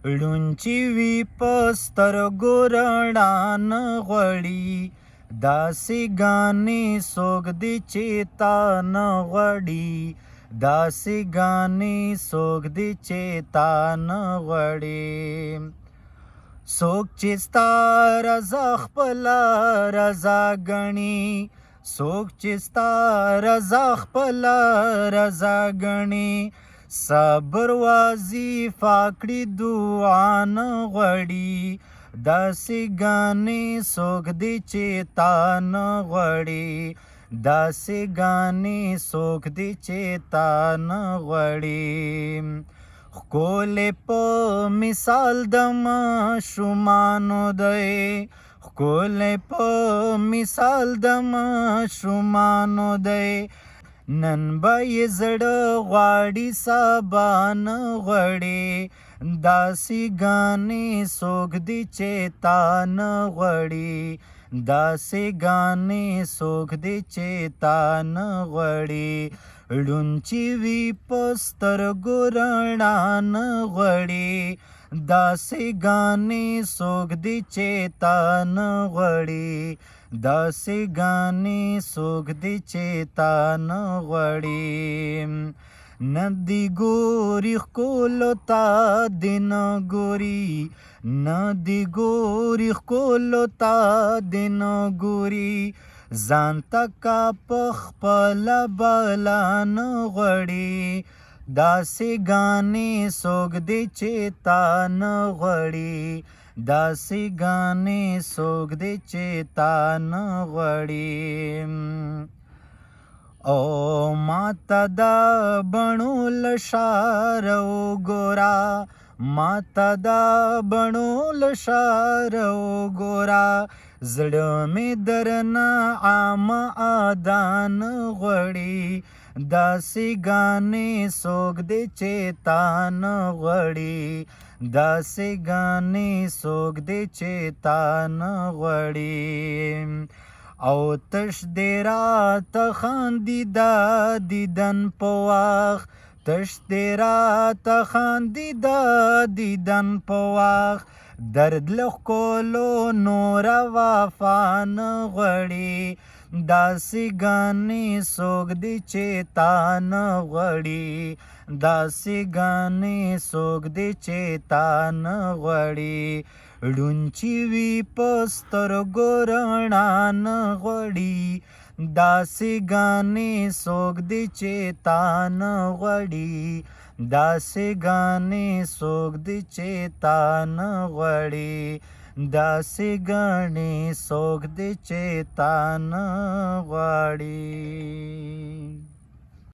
ړونچی وی پسترګو رڼان غوړي داسې ګانې څوک دی چې تا نه غواړي داسې ګانې څوک دی چې تا نه غواړي څوک چې ستا رضا خپله رضا ګڼي څوک چې ستا رضا خپله رضا ګڼي صبر وظیفه کړي دعا نه غواړي داسې ګانې څوک دی چې تا نه غواړي داسې ګانې څوک دی چې تا نه غواړي ښکلی په مثال د ماشومانو دی ښکلی په مثال د ماشومانو دی نن به یې زړه غواړي سبا نه غواړي داسې ګانې څوک دی چې تا نه غواړي داسې ګانې څوک دی چې تا نه غواړي ړونچی وي په سترګو رڼا نه غواړي داسې ګانې څوک دی چې تا نه غواړي داسې ګانې څوک دی چې تا نه غواړي نه دی ګوري ښکلو ته دی نه ګوري نه دی ګوري ښکلو ته دی نه ګوري ځان ته کا په خپله بلا نه غواړي داسې ګانې څوک دی چې تا نه غواړي داسې ګانې څوک دی چې تا نه غواړي او ماته دا بڼو له ښاره وګوره ماته دا بڼو له ښاره وګوره زړه مې درنه عامه ادا نه غواړي داسې ګانې څوک دی چې تا نه غواړي داسې ګانې څوک دی چې تا نه غواړي او تش دی راته خاندي دا دیدن په وخت تش دی راته خاندي دا دیدن په وخت درد له ښکلو نوره وفا نه غواړي داسې ګانې څوک دی چې تا نه غواړي داسې ګانې څوک دی چې تا نه غواړي ړونچی وي په سترګو رڼا نه غواړي داسې ګانې څوک دی چې تا نه غواړي داسې ګانې څوک دی چې تا نه غواړي داسې ګانې څوک دی چې تا نه غواړي